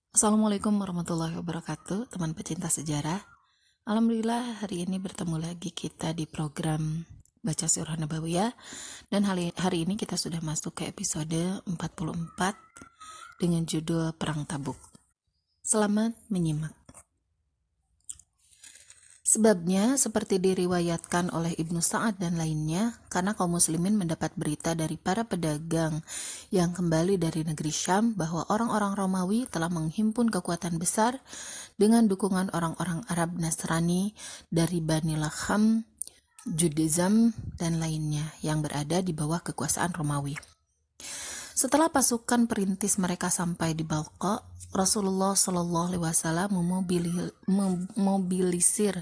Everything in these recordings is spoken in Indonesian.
Assalamualaikum warahmatullahi wabarakatuh, teman pecinta sejarah. Alhamdulillah hari ini bertemu lagi kita di program Baca Sirah Nabawiyah, dan hari ini kita sudah masuk ke episode 44 dengan judul Perang Tabuk. Selamat menyimak. Sebabnya seperti diriwayatkan oleh Ibnu Sa'ad dan lainnya, karena kaum muslimin mendapat berita dari para pedagang yang kembali dari negeri Syam bahwa orang-orang Romawi telah menghimpun kekuatan besar dengan dukungan orang-orang Arab Nasrani dari Bani Lakham, Judaizm, dan lainnya yang berada di bawah kekuasaan Romawi. Setelah pasukan perintis mereka sampai di Balqa, Rasulullah Shallallahu Alaihi Wasallam memobilisir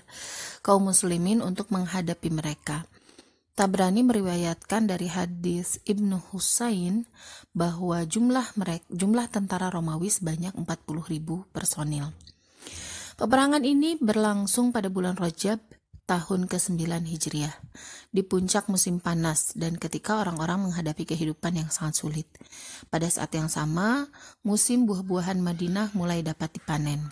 kaum muslimin untuk menghadapi mereka. Tabrani meriwayatkan dari hadis Ibnu Husain bahwa jumlah tentara Romawi sebanyak 40.000 personil. Peperangan ini berlangsung pada bulan Rajab tahun ke-9 Hijriah, di puncak musim panas dan ketika orang-orang menghadapi kehidupan yang sangat sulit. Pada saat yang sama, musim buah-buahan Madinah mulai dapat dipanen.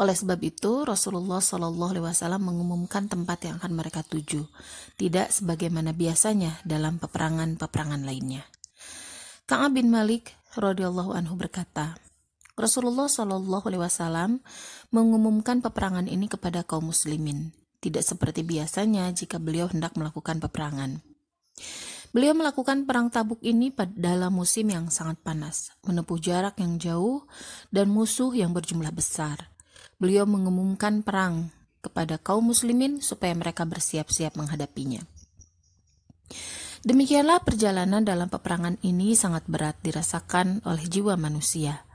Oleh sebab itu, Rasulullah Shallallahu Alaihi Wasallam mengumumkan tempat yang akan mereka tuju, tidak sebagaimana biasanya dalam peperangan-peperangan lainnya. Ka'ab bin Malik radhiyallahu anhu berkata, Rasulullah Shallallahu Alaihi Wasallam mengumumkan peperangan ini kepada kaum muslimin, tidak seperti biasanya jika beliau hendak melakukan peperangan. Beliau melakukan perang Tabuk ini dalam musim yang sangat panas, menempuh jarak yang jauh dan musuh yang berjumlah besar. Beliau mengumumkan perang kepada kaum muslimin supaya mereka bersiap-siap menghadapinya. Demikianlah perjalanan dalam peperangan ini sangat berat dirasakan oleh jiwa manusia.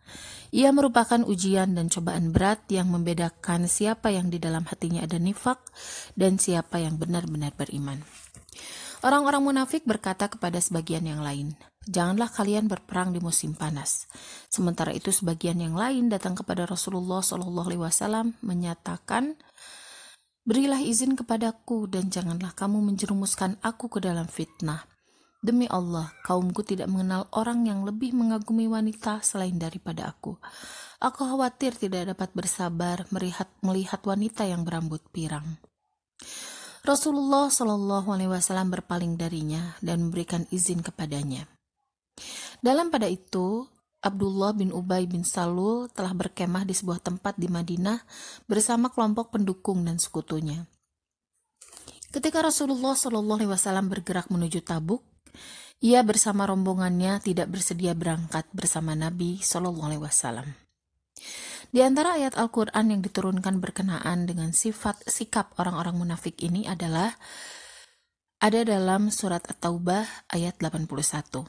Ia merupakan ujian dan cobaan berat yang membedakan siapa yang di dalam hatinya ada nifak dan siapa yang benar-benar beriman. Orang-orang munafik berkata kepada sebagian yang lain, "Janganlah kalian berperang di musim panas." Sementara itu sebagian yang lain datang kepada Rasulullah SAW menyatakan, "Berilah izin kepadaku dan janganlah kamu menjerumuskan aku ke dalam fitnah. Demi Allah, kaumku tidak mengenal orang yang lebih mengagumi wanita selain daripada aku. Aku khawatir tidak dapat bersabar melihat wanita yang berambut pirang." Rasulullah Shallallahu Alaihi Wasallam berpaling darinya dan memberikan izin kepadanya. Dalam pada itu, Abdullah bin Ubay bin Salul telah berkemah di sebuah tempat di Madinah bersama kelompok pendukung dan sekutunya. Ketika Rasulullah Shallallahu Alaihi Wasallam bergerak menuju Tabuk, ia bersama rombongannya tidak bersedia berangkat bersama Nabi Shallallahu Alaihi Wasallam. Di antara ayat Al-Quran yang diturunkan berkenaan dengan sikap orang-orang munafik ini adalah ada dalam surat At-Taubah ayat 81.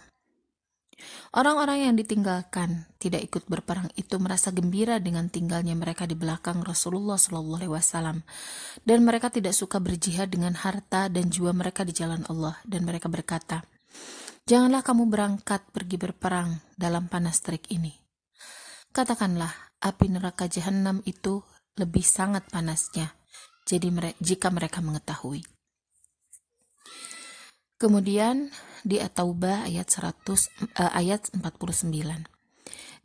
Orang-orang yang ditinggalkan tidak ikut berperang itu merasa gembira dengan tinggalnya mereka di belakang Rasulullah SAW, dan mereka tidak suka berjihad dengan harta dan jiwa mereka di jalan Allah, dan mereka berkata, "Janganlah kamu berangkat pergi berperang dalam panas terik ini." Katakanlah, api neraka jahanam itu lebih sangat panasnya, jika mereka mengetahui. Kemudian di At-Taubah ayat 49.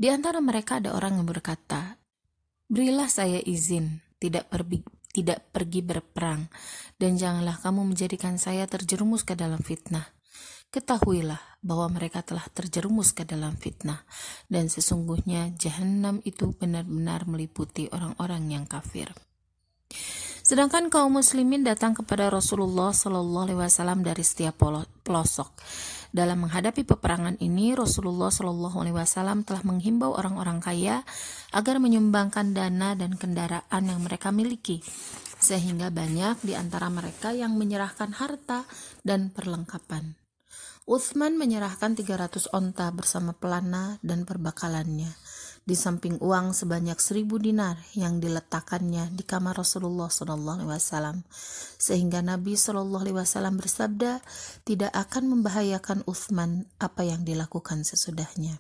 Di antara mereka ada orang yang berkata, "Berilah saya izin tidak pergi berperang, dan janganlah kamu menjadikan saya terjerumus ke dalam fitnah." Ketahuilah bahwa mereka telah terjerumus ke dalam fitnah, dan sesungguhnya jahanam itu benar-benar meliputi orang-orang yang kafir. Sedangkan kaum muslimin datang kepada Rasulullah Shallallahu Alaihi Wasallam dari setiap pelosok. Dalam menghadapi peperangan ini, Rasulullah Shallallahu Alaihi Wasallam telah menghimbau orang-orang kaya agar menyumbangkan dana dan kendaraan yang mereka miliki, sehingga banyak di antara mereka yang menyerahkan harta dan perlengkapan. Utsman menyerahkan 300 onta bersama pelana dan perbekalannya, di samping uang sebanyak 1.000 dinar yang diletakkannya di kamar Rasulullah SAW, sehingga Nabi SAW bersabda, "Tidak akan membahayakan Utsman apa yang dilakukan sesudahnya."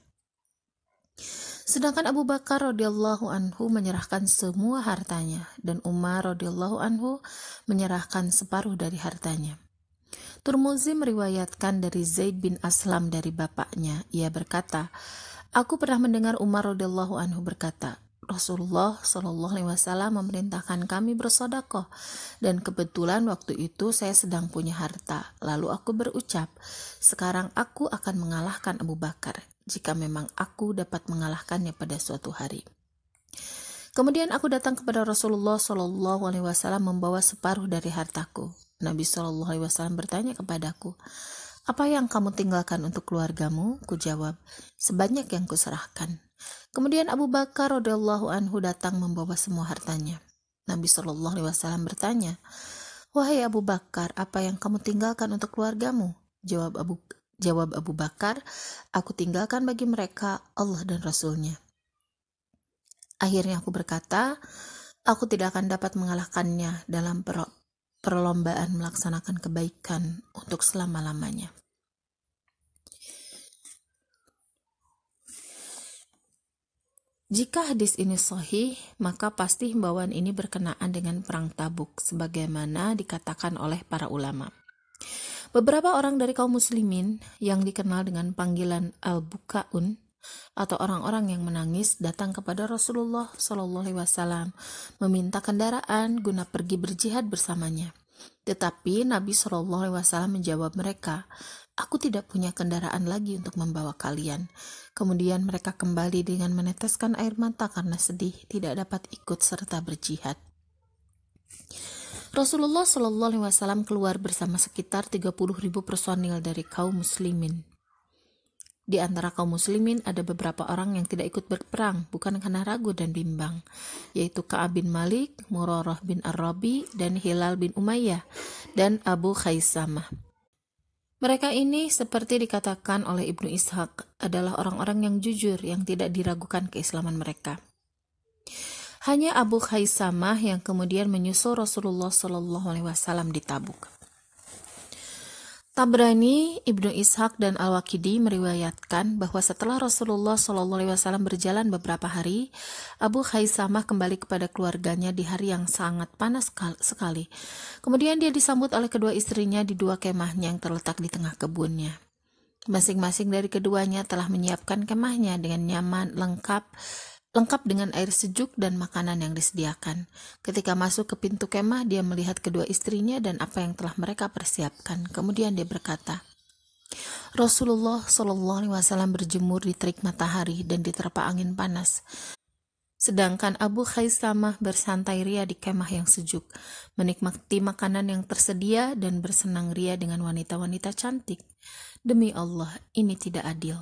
Sedangkan Abu Bakar radhiyallahu anhu menyerahkan semua hartanya, dan Umar radhiyallahu anhu menyerahkan separuh dari hartanya. Tirmidzi meriwayatkan dari Zaid bin Aslam dari bapaknya, ia berkata, Aku pernah mendengar Umar radhiyallahu anhu berkata, Rasulullah Shallallahu Alaihi Wasallam memerintahkan kami bersedekah, dan kebetulan waktu itu saya sedang punya harta. Lalu aku berucap, sekarang aku akan mengalahkan Abu Bakar, jika memang aku dapat mengalahkannya pada suatu hari. Kemudian aku datang kepada Rasulullah Shallallahu Alaihi Wasallam membawa separuh dari hartaku. Nabi Shallallahu Alaihi Wasallam bertanya kepadaku, apa yang kamu tinggalkan untuk keluargamu? Kujawab, sebanyak yang kuserahkan. Kemudian Abu Bakar radhiyallahu anhu datang membawa semua hartanya. Nabi Shallallahu Alaihi Wasallam bertanya, wahai Abu Bakar, apa yang kamu tinggalkan untuk keluargamu? Jawab Abu Bakar, aku tinggalkan bagi mereka Allah dan Rasulnya. Akhirnya aku berkata, aku tidak akan dapat mengalahkannya dalam perlombaan melaksanakan kebaikan untuk selama-lamanya. Jika hadis ini sahih, maka pasti himbauan ini berkenaan dengan perang Tabuk, sebagaimana dikatakan oleh para ulama. Beberapa orang dari kaum muslimin yang dikenal dengan panggilan al-bukaun atau orang-orang yang menangis datang kepada Rasulullah Shallallahu Alaihi Wasallam meminta kendaraan guna pergi berjihad bersamanya. Tetapi Nabi Shallallahu Alaihi Wasallam menjawab mereka, aku tidak punya kendaraan lagi untuk membawa kalian. Kemudian mereka kembali dengan meneteskan air mata karena sedih tidak dapat ikut serta berjihad. Rasulullah Shallallahu Alaihi Wasallam keluar bersama sekitar 30.000 personil dari kaum muslimin. Di antara kaum muslimin ada beberapa orang yang tidak ikut berperang, bukan karena ragu dan bimbang, yaitu Ka'ab bin Malik, Murarah bin Ar-Rabi, dan Hilal bin Umayyah, dan Abu Khaisamah. Mereka ini, seperti dikatakan oleh Ibnu Ishaq, adalah orang-orang yang jujur, yang tidak diragukan keislaman mereka. Hanya Abu Khaisamah yang kemudian menyusul Rasulullah Shallallahu Alaihi Wasallam di Tabuk. Tabrani, Ibnu Ishaq, dan Al-Waqidi meriwayatkan bahwa setelah Rasulullah Shallallahu Alaihi Wasallam berjalan beberapa hari, Abu Khaisamah kembali kepada keluarganya di hari yang sangat panas sekali. Kemudian dia disambut oleh kedua istrinya di dua kemahnya yang terletak di tengah kebunnya. Masing-masing dari keduanya telah menyiapkan kemahnya dengan nyaman, lengkap dengan air sejuk dan makanan yang disediakan. Ketika masuk ke pintu kemah, dia melihat kedua istrinya dan apa yang telah mereka persiapkan. Kemudian dia berkata, Rasulullah Shallallahu Alaihi Wasallam berjemur di terik matahari dan diterpa angin panas. Sedangkan Abu Khaisamah bersantai ria di kemah yang sejuk, menikmati makanan yang tersedia dan bersenang ria dengan wanita-wanita cantik. Demi Allah, ini tidak adil.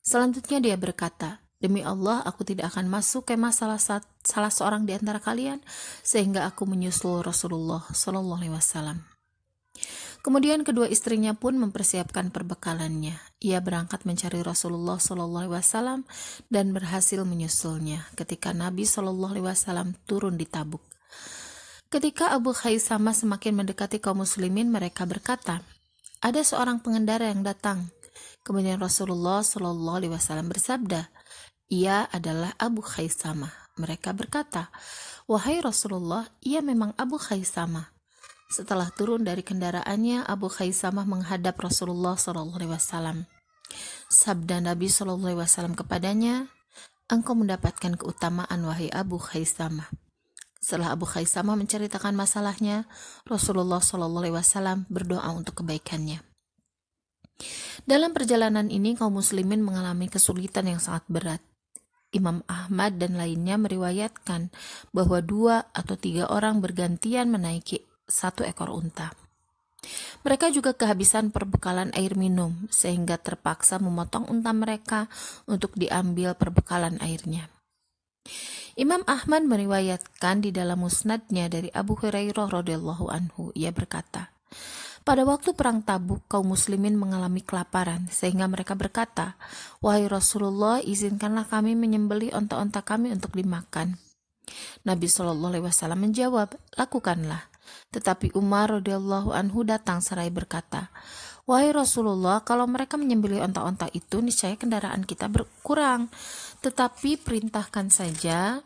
Selanjutnya dia berkata, demi Allah, aku tidak akan masuk kemah salah seorang di antara kalian sehingga aku menyusul Rasulullah Shallallahu Alaihi Wasallam. Kemudian kedua istrinya pun mempersiapkan perbekalannya. Ia berangkat mencari Rasulullah Shallallahu Alaihi Wasallam dan berhasil menyusulnya ketika Nabi Shallallahu Alaihi Wasallam turun di Tabuk. Ketika Abu Khaisamah semakin mendekati kaum muslimin, mereka berkata, ada seorang pengendara yang datang. Kemudian Rasulullah Shallallahu Alaihi Wasallam bersabda, ia adalah Abu Khaisamah. Mereka berkata, wahai Rasulullah, ia memang Abu Khaisamah. Setelah turun dari kendaraannya, Abu Khaisamah menghadap Rasulullah SAW. Sabda Nabi SAW kepadanya, engkau mendapatkan keutamaan wahai Abu Khaisamah. Setelah Abu Khaisamah menceritakan masalahnya, Rasulullah SAW berdoa untuk kebaikannya. Dalam perjalanan ini, kaum muslimin mengalami kesulitan yang sangat berat. Imam Ahmad dan lainnya meriwayatkan bahwa 2 atau 3 orang bergantian menaiki 1 ekor unta. Mereka juga kehabisan perbekalan air minum sehingga terpaksa memotong unta mereka untuk diambil perbekalan airnya. Imam Ahmad meriwayatkan di dalam musnadnya dari Abu Hurairah radhiyallahu anhu, ia berkata, pada waktu perang Tabuk, kaum muslimin mengalami kelaparan, sehingga mereka berkata, wahai Rasulullah, izinkanlah kami menyembelih onta-onta kami untuk dimakan. Nabi Shallallahu Alaihi Wasallam menjawab, lakukanlah. Tetapi Umar radhiyallahu anhu datang seraya berkata, wahai Rasulullah, kalau mereka menyembelih onta-onta itu, niscaya kendaraan kita berkurang. Tetapi perintahkan saja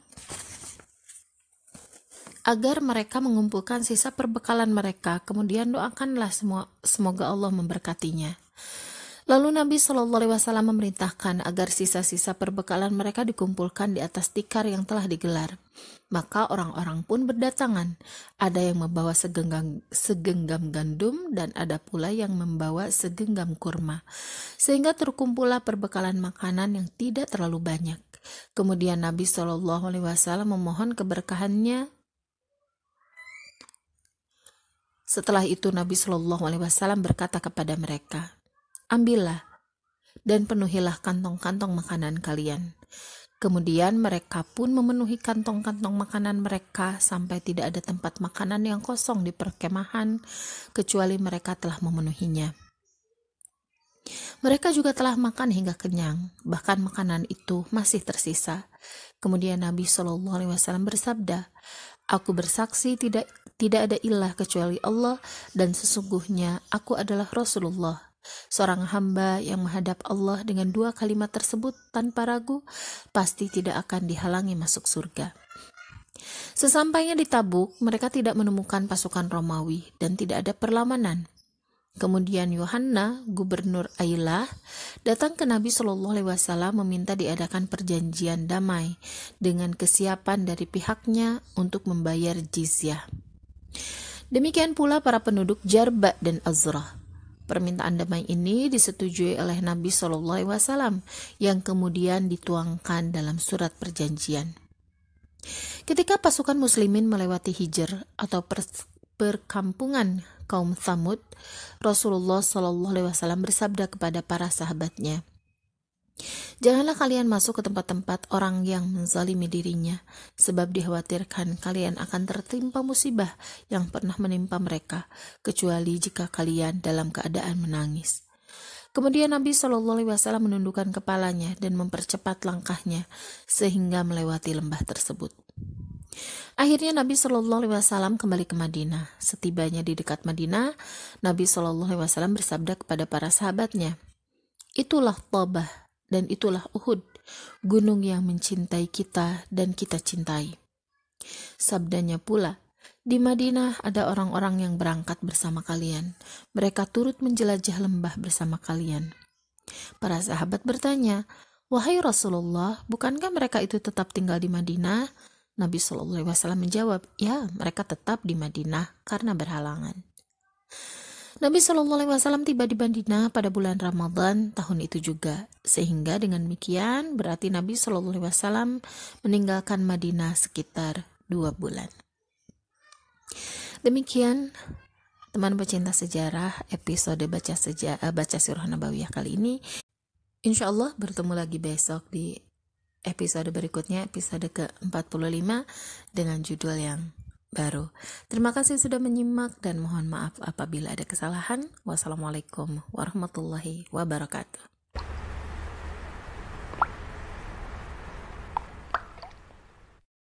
agar mereka mengumpulkan sisa perbekalan mereka, kemudian doakanlah semoga Allah memberkatinya. Lalu Nabi Shallallahu Alaihi Wasallam memerintahkan agar sisa-sisa perbekalan mereka dikumpulkan di atas tikar yang telah digelar. Maka orang-orang pun berdatangan. Ada yang membawa segenggam gandum dan ada pula yang membawa segenggam kurma. Sehingga terkumpullah perbekalan makanan yang tidak terlalu banyak. Kemudian Nabi Shallallahu Alaihi Wasallam memohon keberkahannya. Setelah itu Nabi Shallallahu Alaihi Wasallam berkata kepada mereka, "Ambillah dan penuhilah kantong-kantong makanan kalian." Kemudian mereka pun memenuhi kantong-kantong makanan mereka sampai tidak ada tempat makanan yang kosong di perkemahan, kecuali mereka telah memenuhinya. Mereka juga telah makan hingga kenyang, bahkan makanan itu masih tersisa. Kemudian Nabi Shallallahu Alaihi Wasallam bersabda, "Aku bersaksi tidak ada ilah kecuali Allah, dan sesungguhnya aku adalah Rasulullah, seorang hamba yang menghadap Allah dengan dua kalimat tersebut tanpa ragu, pasti tidak akan dihalangi masuk surga." Sesampainya di Tabuk, mereka tidak menemukan pasukan Romawi dan tidak ada perlawanan. Kemudian Yohanna, gubernur Ailah, datang ke Nabi Shallallahu Alaihi Wasallam meminta diadakan perjanjian damai dengan kesiapan dari pihaknya untuk membayar jizyah. Demikian pula para penduduk Jarba dan Azrah. Permintaan damai ini disetujui oleh Nabi Shallallahu Alaihi Wasallam yang kemudian dituangkan dalam surat perjanjian. Ketika pasukan muslimin melewati Hijr atau perkampungan kaum Tsamud, Rasulullah Shallallahu Alaihi Wasallam bersabda kepada para sahabatnya, "Janganlah kalian masuk ke tempat-tempat orang yang menzalimi dirinya, sebab dikhawatirkan kalian akan tertimpa musibah yang pernah menimpa mereka, kecuali jika kalian dalam keadaan menangis." Kemudian Nabi Shallallahu Alaihi Wasallam menundukkan kepalanya dan mempercepat langkahnya sehingga melewati lembah tersebut. Akhirnya Nabi Shallallahu Alaihi Wasallam kembali ke Madinah. Setibanya di dekat Madinah, Nabi Shallallahu Alaihi Wasallam bersabda kepada para sahabatnya, "Itulah Thabah dan itulah Uhud, gunung yang mencintai kita dan kita cintai." Sabdanya pula, "Di Madinah ada orang-orang yang berangkat bersama kalian. Mereka turut menjelajah lembah bersama kalian." Para sahabat bertanya, "Wahai Rasulullah, bukankah mereka itu tetap tinggal di Madinah?" Nabi Shallallahu Alaihi Wasallam menjawab, "Ya, mereka tetap di Madinah karena berhalangan." Nabi Shallallahu Alaihi Wasallam tiba di Madinah pada bulan Ramadan tahun itu juga, sehingga dengan demikian berarti Nabi Shallallahu Alaihi Wasallam meninggalkan Madinah sekitar 2 bulan. Demikian teman pecinta sejarah episode baca Sirah Nabawiyah kali ini. Insya Allah bertemu lagi besok di episode berikutnya, episode ke-45 dengan judul yang baru. Terima kasih sudah menyimak dan mohon maaf apabila ada kesalahan. Wassalamualaikum warahmatullahi wabarakatuh.